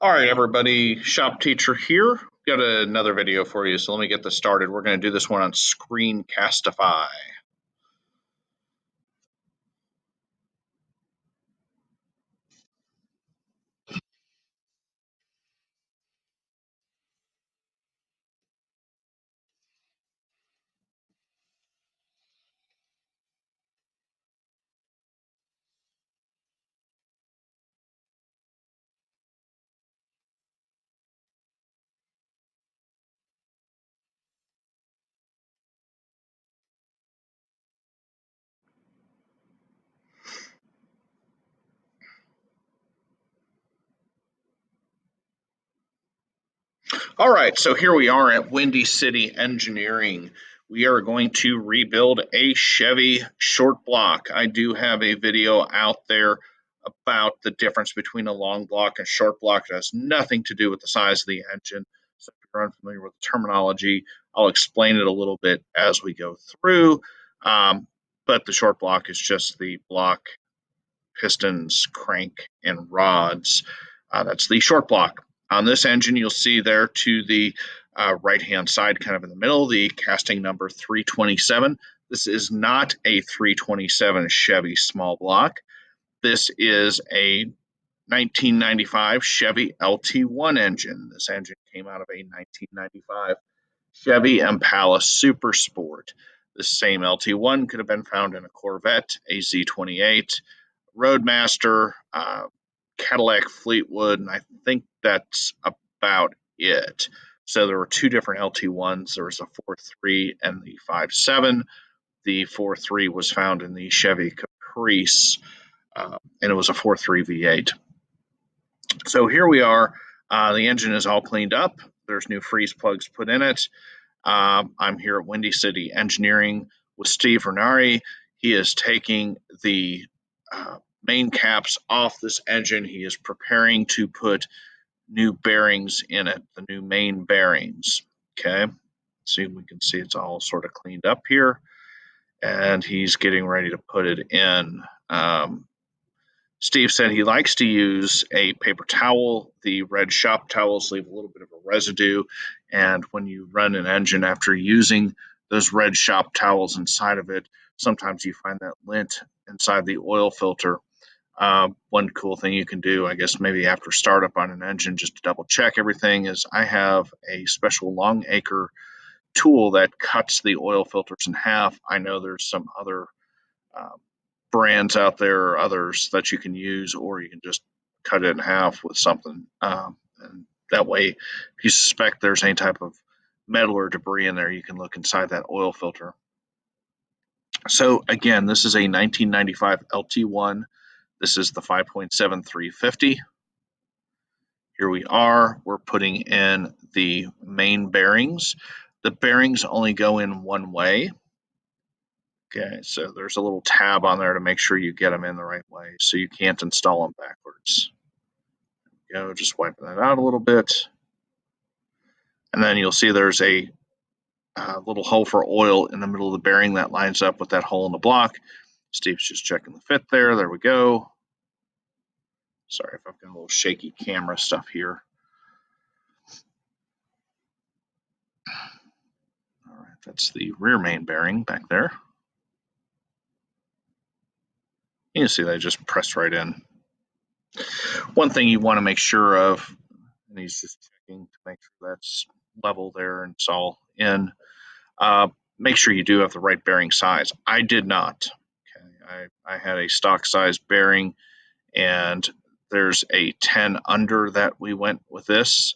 All right, everybody, shop teacher here. Got another video for you, so let me get this started. We're going to do this one on Screencastify. All right, so here we are at Windy City Engineering. We are going to rebuild a Chevy short block. I do have a video out there about the difference between a long block and short block. It has nothing to do with the size of the engine. So if you're unfamiliar with the terminology, I'll explain it a little bit as we go through. But the short block is just the block, pistons, crank, and rods. That's the short block. On this engine, you'll see there to the right-hand side, kind of in the middle, the casting number 327. This is not a 327 Chevy small block. This is a 1995 Chevy LT-1 engine. This engine came out of a 1995 Chevy Impala Super Sport. The same LT-1 could have been found in a Corvette, a Z28, Roadmaster, Cadillac Fleetwood, and I think that's about it. So there were two different LT1s. There was a 4.3 and the 5.7. The 4.3 was found in the Chevy Caprice, and it was a 4.3 V8. So here we are. The engine is all cleaned up. There's new freeze plugs put in it. I'm here at Windy City Engineering with Steve Renari. He is taking the main caps off this engine. He is preparing to put new bearings in it, the new main bearings. Okay, see, we can see it's all sort of cleaned up here, and he's getting ready to put it in. Steve said he likes to use a paper towel. The red shop towels leave a little bit of a residue, and when you run an engine after using those red shop towels inside of it, sometimes you find that lint inside the oil filter. One cool thing you can do, I guess, maybe after startup on an engine, just to double check everything, is I have a special long acre tool that cuts the oil filters in half. I know there's some other uh, brands out there or others that you can use, or you can just cut it in half with something. And that way, if you suspect there's any type of metal or debris in there, you can look inside that oil filter. So again, this is a 1995 LT1. This is the 5.7 350. Here we are. We're putting in the main bearings. The bearings only go in one way. Okay, so there's a little tab on there to make sure you get them in the right way, so you can't install them backwards. There we go, just wiping that out a little bit. And then you'll see there's a little hole for oil in the middle of the bearing that lines up with that hole in the block. Steve's just checking the fit there. There we go. Sorry if I've got a little shaky camera stuff here. All right, that's the rear main bearing back there. You can see they just press right in. One thing you want to make sure of, and he's just checking to make sure that's level there and it's all in. Make sure you do have the right bearing size. I did not. Okay, I had a stock size bearing, and there's a 10 under that we went with this.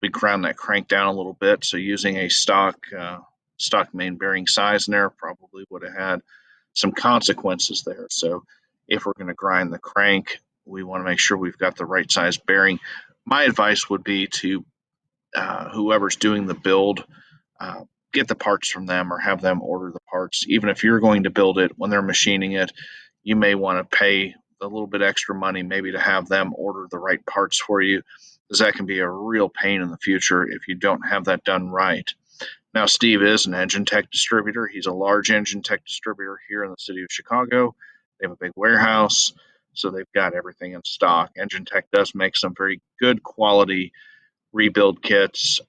We ground that crank down a little bit, so using a stock main bearing size in there probably would have had some consequences there. So if we're going to grind the crank, we want to make sure we've got the right size bearing. My advice would be to whoever's doing the build, get the parts from them or have them order the parts. Even if you're going to build it, when they're machining it, you may want to pay a little bit extra money maybe to have them order the right parts for you, because that can be a real pain in the future if you don't have that done right. Now, Steve is an engine tech distributor. He's a large engine tech distributor here in the city of Chicago. They have a big warehouse. so they've got everything in stock. Engine Tech does make some very good quality rebuild kits.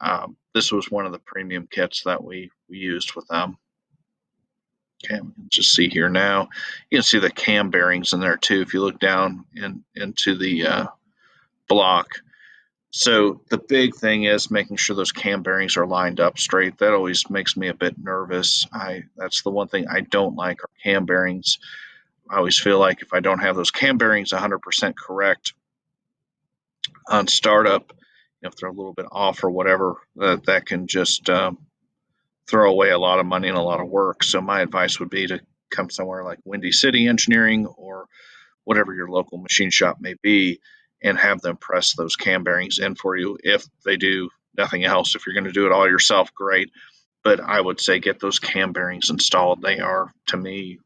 This was one of the premium kits that we used with them. Okay, we can just see here now. You can see the cam bearings in there too if you look down into the block. So the big thing is making sure those cam bearings are lined up straight. That always makes me a bit nervous. That's the one thing I don't like are cam bearings. I always feel like if I don't have those cam bearings 100% correct on startup, if they're a little bit off or whatever, that can just throw away a lot of money and a lot of work. So my advice would be to come somewhere like Windy City Engineering or whatever your local machine shop may be and have them press those cam bearings in for you if they do nothing else. If you're going to do it all yourself, great. But I would say get those cam bearings installed. They are, to me,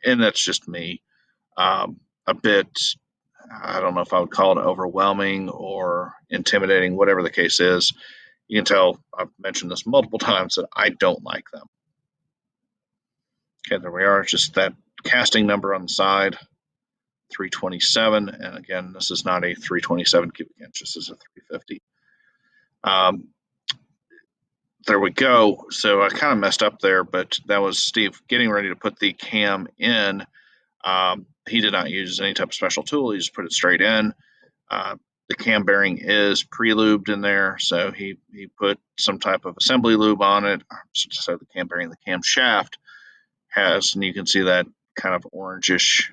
and that's just me, a bit, I don't know if I would call it overwhelming or intimidating, whatever the case is. You can tell I've mentioned this multiple times that I don't like them. Okay, there we are. Just that casting number on the side, 327. And again, this is not a 327 cubic inch. This is a 350. There we go. So I kind of messed up there, but that was Steve getting ready to put the cam in. He did not use any type of special tool. He just put it straight in. The cam bearing is pre-lubed in there, so he put some type of assembly lube on it. So the cam bearing, the cam shaft has, and you can see that kind of orangish,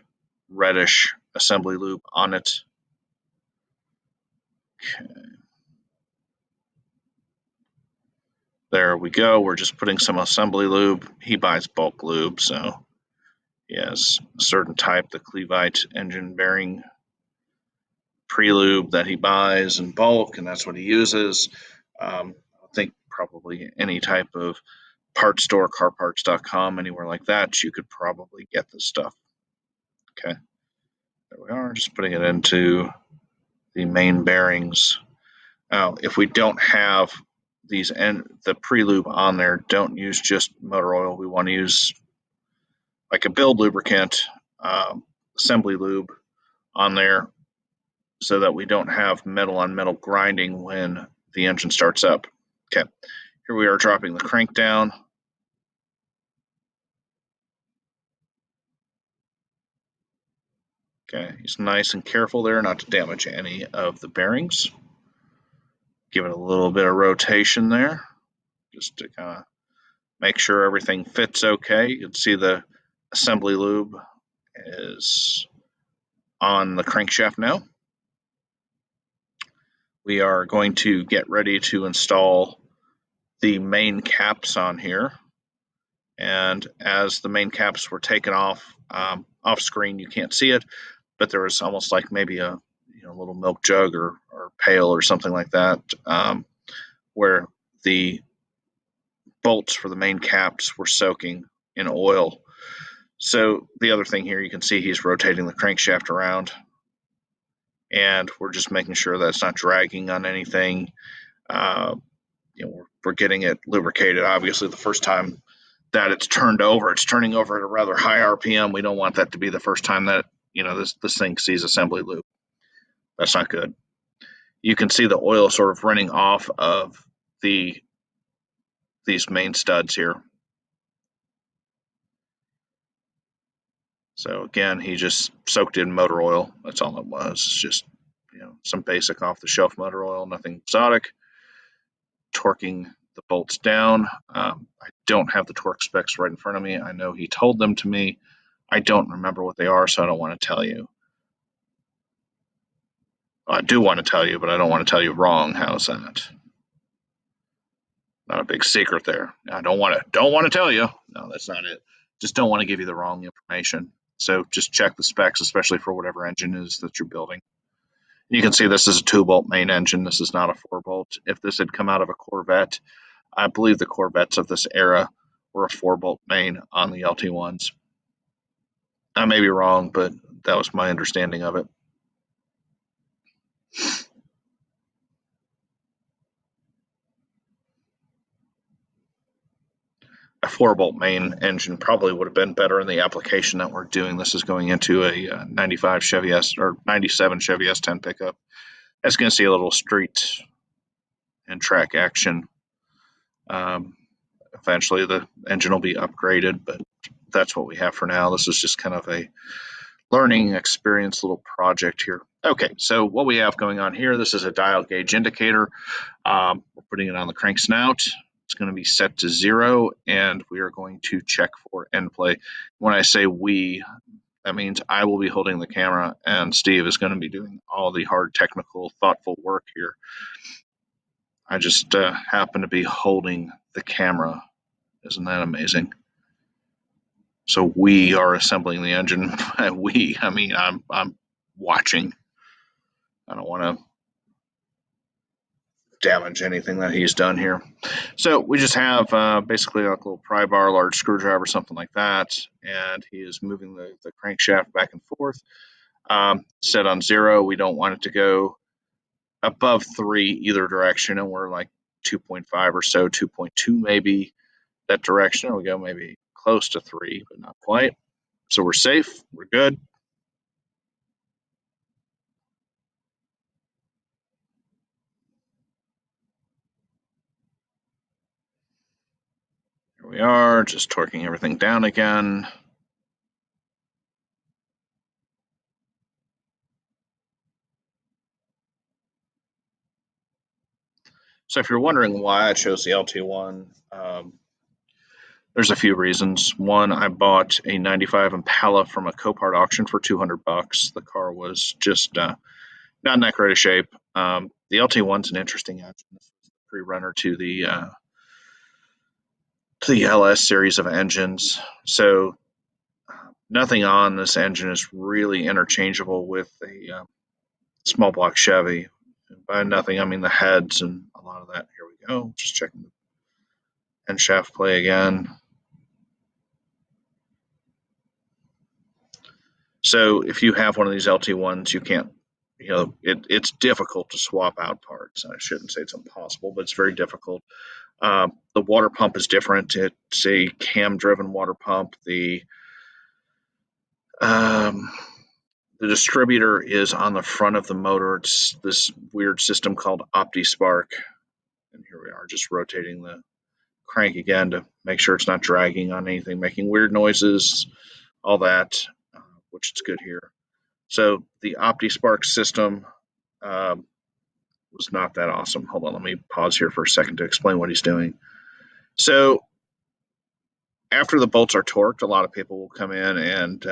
reddish assembly lube on it. Okay. There we go. We're just putting some assembly lube. He buys bulk lube, so he has a certain type, the Clevite engine bearing pre-lube that he buys in bulk, and that's what he uses. I think probably any type of parts store, carparts.com, anywhere like that, you could probably get this stuff. Okay, there we are, just putting it into the main bearings. Now, if we don't have these the pre-lube on there, don't use just motor oil. We want to use like a build lubricant, assembly lube on there so that we don't have metal on metal grinding when the engine starts up. Okay, here we are dropping the crank down. Okay, he's nice and careful there not to damage any of the bearings. Give it a little bit of rotation there just to kind of make sure everything fits okay. You can see the assembly lube is on the crankshaft now. We are going to get ready to install the main caps on here. And as the main caps were taken off screen, you can't see it, but there was almost like maybe a little milk jug or pail or something like that, where the bolts for the main caps were soaking in oil. So the other thing here, you can see he's rotating the crankshaft around, and we're just making sure that it's not dragging on anything. We're getting it lubricated. Obviously, the first time that it's turning over at a rather high RPM. We don't want that to be the first time that this thing sees assembly lube. That's not good. You can see the oil sort of running off of these main studs here. So again, he just soaked in motor oil. That's all it was. It's just some basic off-the-shelf motor oil, nothing exotic. Torquing the bolts down. I don't have the torque specs right in front of me. I know he told them to me. I don't remember what they are, so I don't want to tell you. I do want to tell you, but I don't want to tell you wrong. How's that? Not a big secret there. I don't want to tell you. No, that's not it. Just don't want to give you the wrong information. So just check the specs, especially for whatever engine is that you're building. You can see this is a 2-bolt main engine. This is not a 4-bolt. If this had come out of a Corvette, I believe the Corvettes of this era were a 4-bolt main on the LT-1s. I may be wrong, but that was my understanding of it. a 4-bolt main engine probably would have been better in the application that we're doing. This is going into a 95 Chevy S or 97 Chevy S10 pickup. That's going to see a little street and track action. Eventually the engine will be upgraded, but that's what we have for now. This is just kind of a learning experience little project here. Okay, so what we have going on here, this is a dial gauge indicator. We're putting it on the crank snout. It's going to be set to 0, and we are going to check for end play. When I say we, that means I will be holding the camera, and Steve is going to be doing all the hard, technical, thoughtful work here. I just happen to be holding the camera. Isn't that amazing? So we are assembling the engine. I mean, I'm watching. I don't want to damage anything that he's done here. So we just have basically like a little pry bar, large screwdriver, something like that, and he is moving the crankshaft back and forth. Set on 0. We don't want it to go above 3 either direction, and we're like 2.5 or so, 2.2 maybe that direction. We go maybe close to 3, but not quite. So we're safe. We're good. Here we are, just torquing everything down again. So if you're wondering why I chose the LT-1, there's a few reasons. One, I bought a 95 Impala from a Copart auction for $200. The car was just not in that great a shape. The LT-1's an interesting engine. It's a pre-runner to the LS series of engines. So nothing on this engine is really interchangeable with a small block Chevy. And by nothing, I mean the heads and a lot of that. Here we go. Just checking the end shaft play again. So if you have one of these LT-1s, you can't, it's difficult to swap out parts. I shouldn't say it's impossible, but it's very difficult. The water pump is different. It's a cam-driven water pump. The distributor is on the front of the motor. It's this weird system called OptiSpark. And here we are, just rotating the crank again to make sure it's not dragging on anything, making weird noises, all that, which is good here. So the OptiSpark system was not that awesome. Hold on, let me pause here for a second to explain what he's doing. So after the bolts are torqued, a lot of people will come in and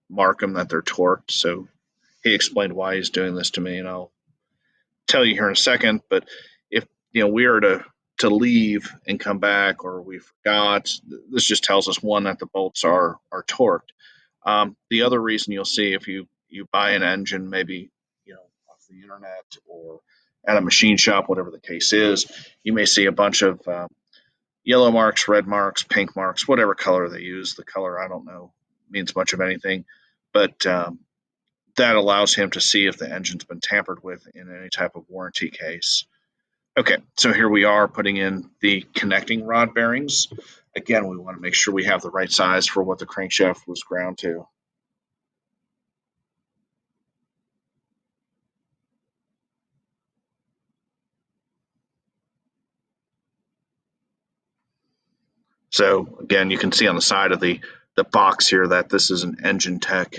mark them that they're torqued. So he explained why he's doing this to me, and I'll tell you here in a second. But if we are to leave and come back, or we forgot, this just tells us, one, that the bolts are torqued. The other reason you'll see if you buy an engine, maybe off the internet or at a machine shop, whatever the case is, you may see a bunch of yellow marks, red marks, pink marks, whatever color they use. The color, I don't know, means much of anything, but that allows him to see if the engine's been tampered with in any type of warranty case. Okay, so here we are putting in the connecting rod bearings. Again, we want to make sure we have the right size for what the crankshaft was ground to. So again, you can see on the side of the box here that this is an Engine Tech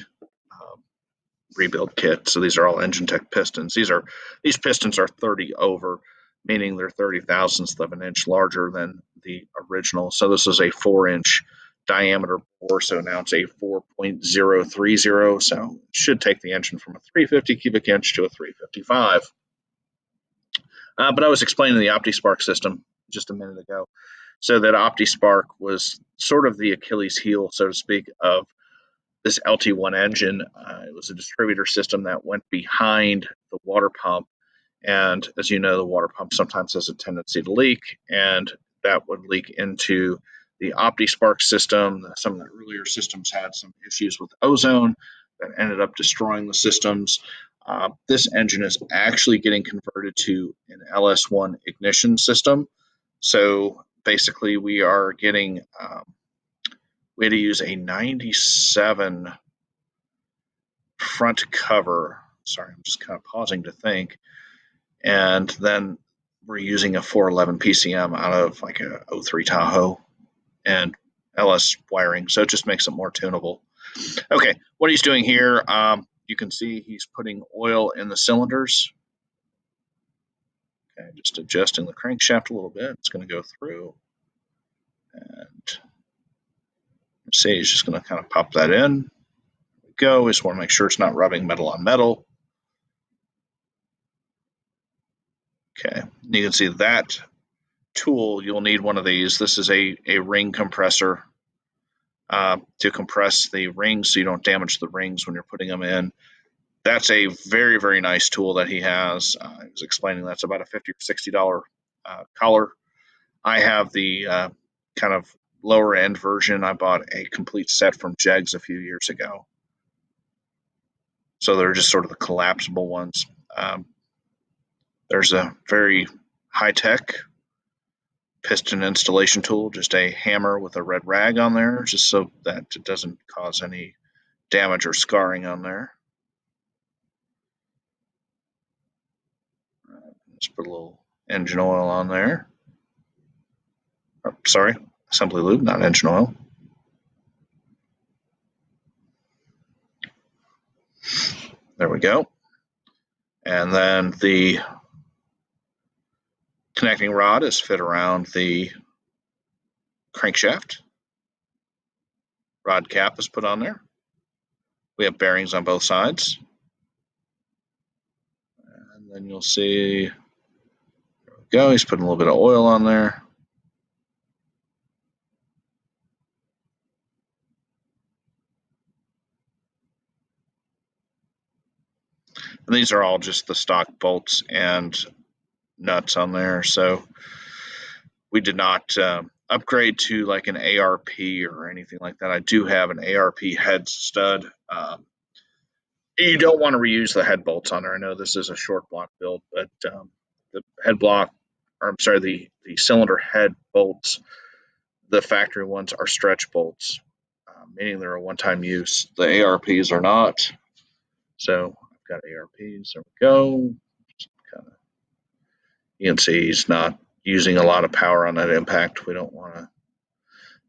rebuild kit. So these are all Engine Tech pistons. These pistons are 30 over, meaning they're 30 thousandths of an inch larger than the original. So this is a 4-inch diameter bore. So now it's a 4.030. So it should take the engine from a 350 cubic inch to a 355. But I was explaining the OptiSpark system just a minute ago. So that OptiSpark was sort of the Achilles heel, so to speak, of this LT-1 engine. It was a distributor system that went behind the water pump. And as you know, the water pump sometimes has a tendency to leak, and that would leak into the OptiSpark system. Some of the earlier systems had some issues with ozone that ended up destroying the systems. This engine is actually getting converted to an LS1 ignition system. So basically we are getting, we had to use a 97 front cover. Sorry, I'm just kind of pausing to think. And then we're using a 411 PCM out of like a 03 Tahoe and LS wiring, so it just makes it more tunable. Okay, what he's doing here, you can see he's putting oil in the cylinders. Okay, just adjusting the crankshaft a little bit. It's going to go through, and see, he's just going to kind of pop that in. There we go. We just want to make sure it's not rubbing metal on metal. Okay, you can see that tool. You'll need one of these. This is a ring compressor to compress the rings so you don't damage the rings when you're putting them in. That's a very, very nice tool that he has. He was explaining that's about a $50 or $60 collar. I have the kind of lower end version. I bought a complete set from Jegs a few years ago. So they're just sort of the collapsible ones. There's a very high-tech piston installation tool, just a hammer with a red rag on there, just so that it doesn't cause any damage or scarring on there. Let's put a little engine oil on there. Oh, sorry, assembly lube, not engine oil. There we go. And then the connecting rod is fit around the crankshaft. Rod cap is put on there. We have bearings on both sides. And then you'll see, there we go, he's putting a little bit of oil on there. And these are all just the stock bolts and nuts on there. So we did not upgrade to like an ARP or anything like that. I do have an ARP head stud. You don't want to reuse the head bolts on there. I know this is a short block build, but the head block, or I'm sorry, the cylinder head bolts, the factory ones are stretch bolts, meaning they're a one-time use. The ARPs are not. So I've got ARPs. There we go. Kind of, you can see he's not using a lot of power on that impact. We don't want to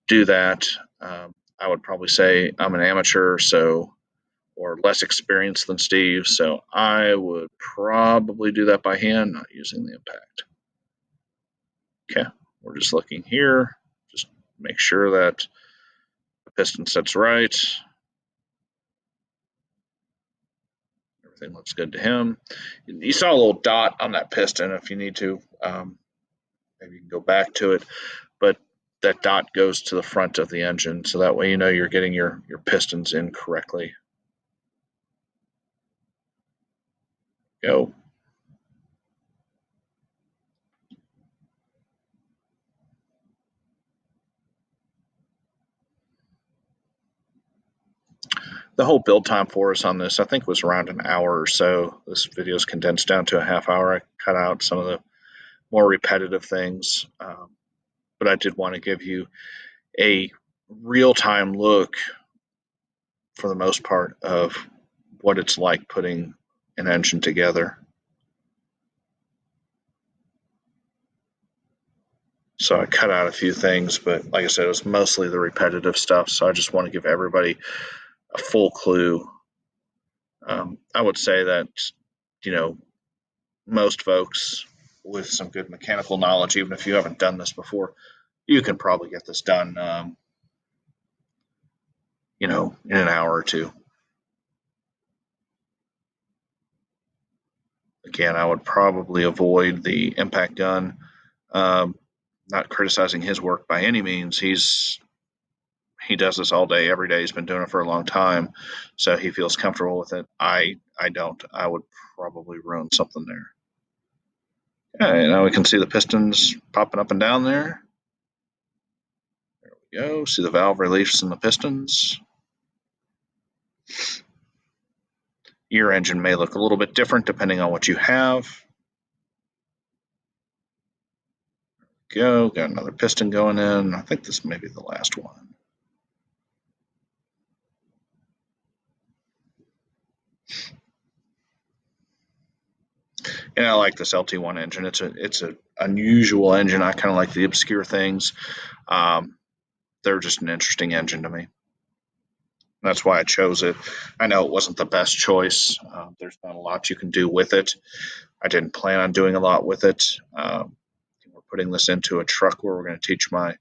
do that. I would probably say I'm an amateur, or less experienced than Steve, so I would probably do that by hand, not using the impact. Okay, we're just looking here, just make sure that the piston sets right. Everything looks good to him. You saw a little dot on that piston. If you need to, maybe you can go back to it, but that dot goes to the front of the engine, so that way you know you're getting your pistons in correctly. Go. The whole build time for us on this, I think, was around an hour or so. This video is condensed down to a half hour. I cut out some of the more repetitive things, but I did want to give you a real-time look, for the most part, of what it's like putting an engine together. So I cut out a few things, but like I said, it was mostly the repetitive stuff. So I just want to give everybody a full clue. I would say that, most folks with some good mechanical knowledge, even if you haven't done this before, you can probably get this done, in an hour or two. Again, I would probably avoid the impact gun. Not criticizing his work by any means. He does this all day, every day. He's been doing it for a long time, so he feels comfortable with it. I don't. I would probably ruin something there. Okay, now we can see the pistons popping up and down there. There we go. See the valve reliefs in the pistons. Your engine may look a little bit different depending on what you have. Go. Got another piston going in. I think this may be the last one. And I like this LT-1 engine. It's an unusual engine. I kind of like the obscure things. They're just an interesting engine to me. That's why I chose it. I know it wasn't the best choice. There's not a lot you can do with it. I didn't plan on doing a lot with it. We're putting this into a truck where we're going to teach my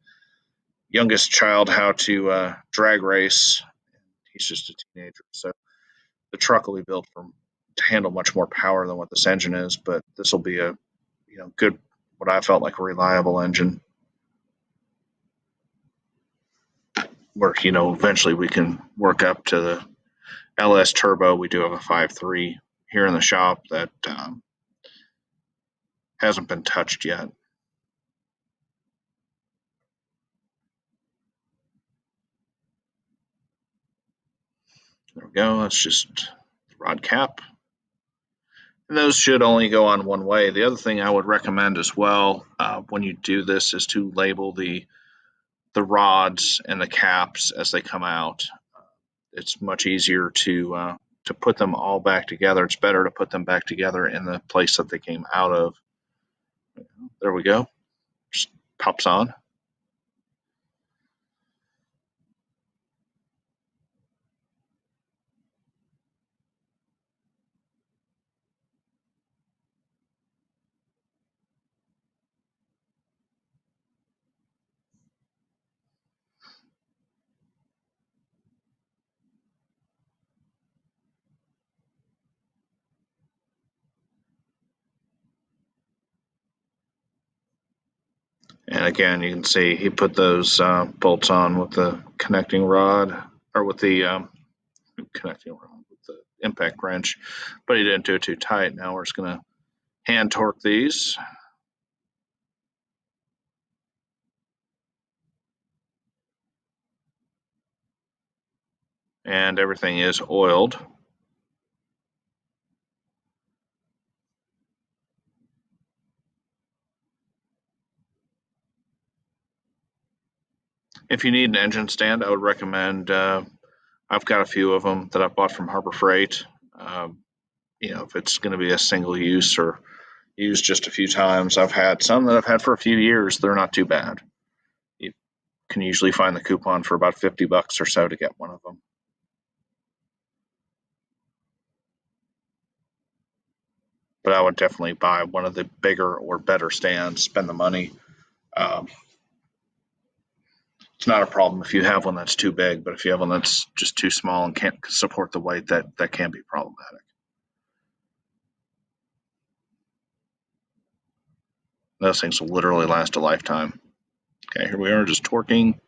youngest child how to drag race. He's just a teenager, so the truck will be built to handle much more power than what this engine is. But this will be a good, what I felt like a reliable engine. Where eventually we can work up to the LS Turbo. We do have a 5.3 here in the shop that hasn't been touched yet. There we go. That's just the rod cap. And those should only go on one way. The other thing I would recommend as well when you do this is to label the rods and the caps as they come out. It's much easier to put them all back together. It's better to put them back together in the place that they came out of. There we go. Just pops on. And again, you can see he put those bolts on with the connecting rod, or with the connecting rod, with the impact wrench, but he didn't do it too tight. Now we're just going to hand torque these. And everything is oiled. If you need an engine stand, I would recommend. I've got a few of them that I bought from Harbor Freight. If it's going to be a single use or used just a few times, I've had some that I've had for a few years. They're not too bad. You can usually find the coupon for about $50 or so to get one of them. But I would definitely buy one of the bigger or better stands. Spend the money. Um, it's not a problem if you have one that's too big, but if you have one that's just too small and can't support the weight, that can be problematic. Those things will literally last a lifetime. Okay, here we are just torquing.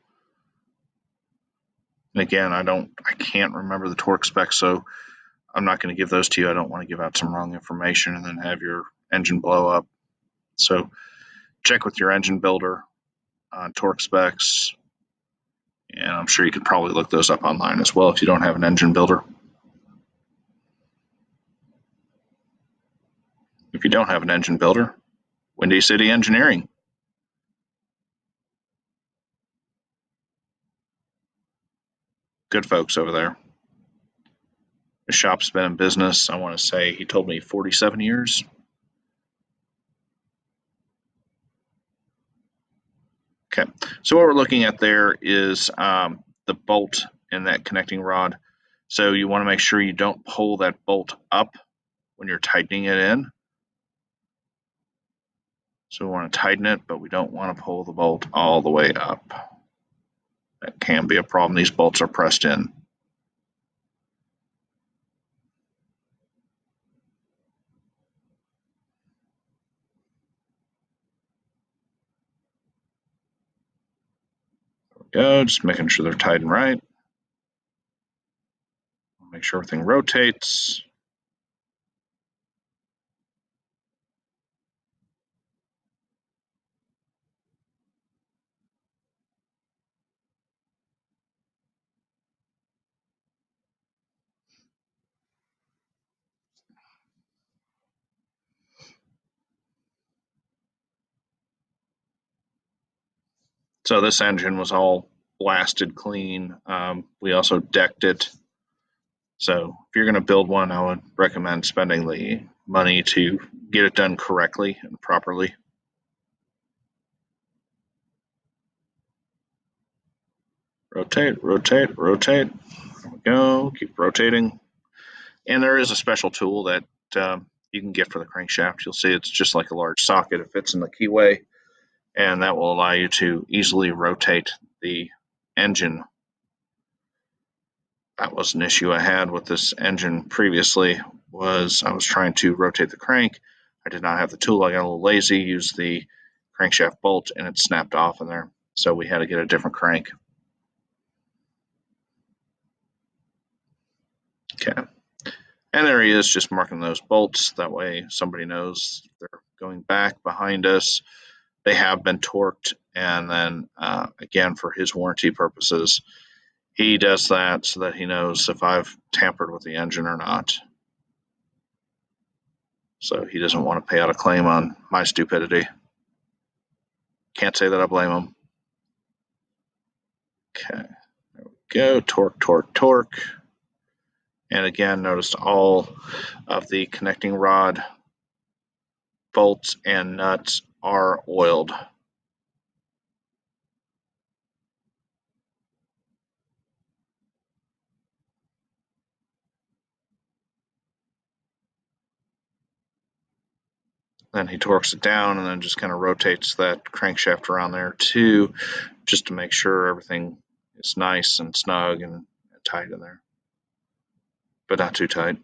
And again, I can't remember the torque specs, so I'm not going to give those to you. I don't want to give out some wrong information and then have your engine blow up. So check with your engine builder on torque specs. And I'm sure you could probably look those up online as well if you don't have an engine builder. If you don't have an engine builder, Windy City Engineering. Good folks over there. The shop's been in business, I want to say, he told me 47 years. Okay, so what we're looking at there is the bolt in that connecting rod. So you want to make sure you don't pull that bolt up when you're tightening it in. So we want to tighten it, but we don't want to pull the bolt all the way up. That can be a problem. These bolts are pressed in. There we go, just making sure they're tight and right. Make sure everything rotates. So this engine was all blasted clean. We also decked it. So if you're going to build one, I would recommend spending the money to get it done correctly and properly. Rotate, rotate, rotate. There we go. Keep rotating. And there is a special tool that you can get for the crankshaft. You'll see it's just like a large socket. It fits in the keyway, and that will allow you to easily rotate the engine. That was an issue I had with this engine previously, was I was trying to rotate the crank. I did not have the tool. I got a little lazy, used the crankshaft bolt, and it snapped off in there. So we had to get a different crank. Okay. And there he is, just marking those bolts. That way somebody knows they're going back behind us. They have been torqued. And then, again, for his warranty purposes, he does that so that he knows if I've tampered with the engine or not. So he doesn't want to pay out a claim on my stupidity. Can't say that I blame him. Okay, there we go. Torque, torque, torque. And again, notice all of the connecting rod bolts and nuts are oiled. Then he torques it down and then just kind of rotates that crankshaft around there too, just to make sure everything is nice and snug and tight in there, but not too tight.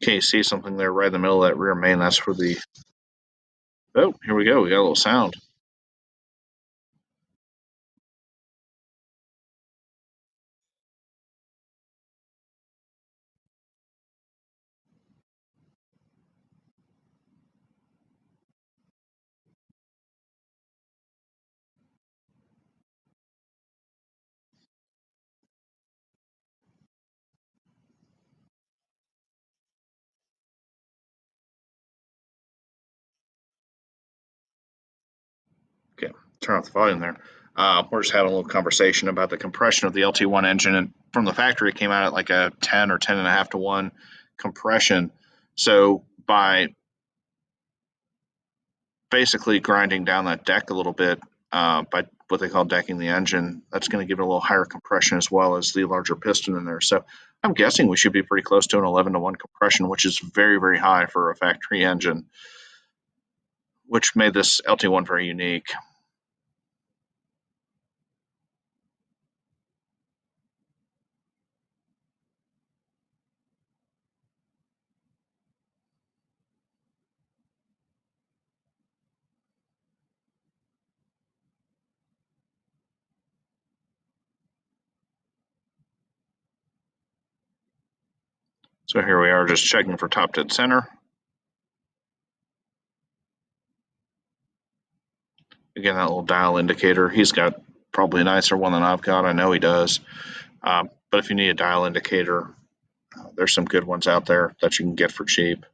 Okay, you see something there right in the middle of that rear main. That's for the, oh, here we go. We got a little sound. Okay, turn off the volume there. We're just having a little conversation about the compression of the LT-1 engine, and from the factory it came out at like a 10 or 10 and a half to 1 compression. So by basically grinding down that deck a little bit, by what they call decking the engine, that's going to give it a little higher compression as well as the larger piston in there. So I'm guessing we should be pretty close to an 11 to 1 compression, which is very, very high for a factory engine, which made this LT-1 very unique. So here we are, just checking for top dead center. Again, that little dial indicator, he's got probably a nicer one than I've got. I know he does. But if you need a dial indicator, there's some good ones out there that you can get for cheap.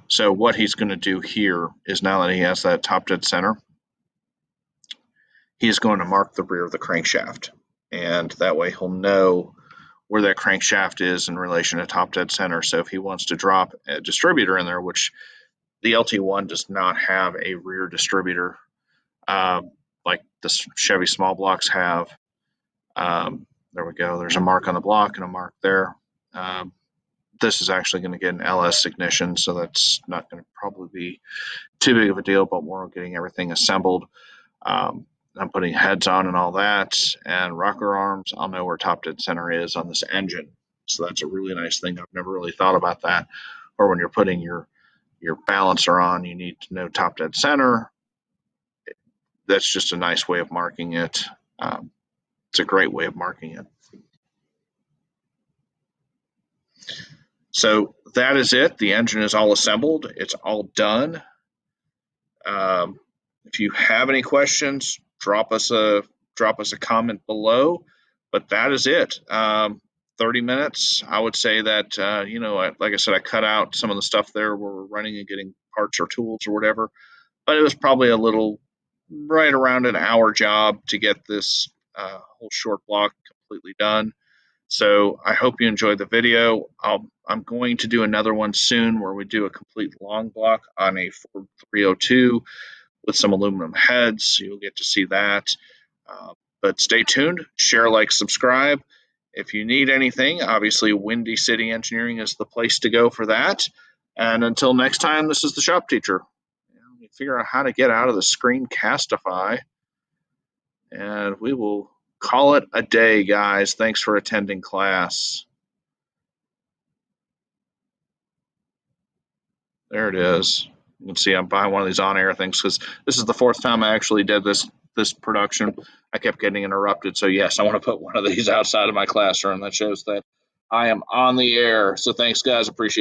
So what he's going to do here is, now that he has that top dead center, he's going to mark the rear of the crankshaft. And that way he'll know where that crankshaft is in relation to top dead center. So if he wants to drop a distributor in there, which the LT-1 does not have a rear distributor, like the Chevy small blocks have. There we go. There's a mark on the block and a mark there. This is actually going to get an LS ignition, so that's not going to probably be too big of a deal, but we're getting everything assembled. I'm putting heads on and all that, and rocker arms. I'll know where top dead center is on this engine. So that's a really nice thing. I've never really thought about that. Or when you're putting your balancer on, you need to know top dead center. that's just a nice way of marking it. It's a great way of marking it. So that is it. The engine is all assembled. It's all done. Um, if you have any questions, drop us a comment below. But that is it. 30 minutes. I would say that like I said, I cut out some of the stuff there where we're running and getting parts or tools or whatever. But it was probably a little right around an hour job to get this whole short block completely done. So I hope you enjoyed the video. I'm going to do another one soon where we do a complete long block on a Ford 302 with some aluminum heads. So you'll get to see that. But stay tuned, share, like, subscribe. If you need anything, obviously Windy City Engineering is the place to go for that. And until next time, this is the Shop Teacher. Let me figure out how to get out of the Screencastify. And we will call it a day, guys. Thanks for attending class. There it is. You can see I'm buying one of these on-air things because this is the fourth time I actually did this production. I kept getting interrupted. So yes, I want to put one of these outside of my classroom. That shows that I am on the air. So thanks, guys. Appreciate it.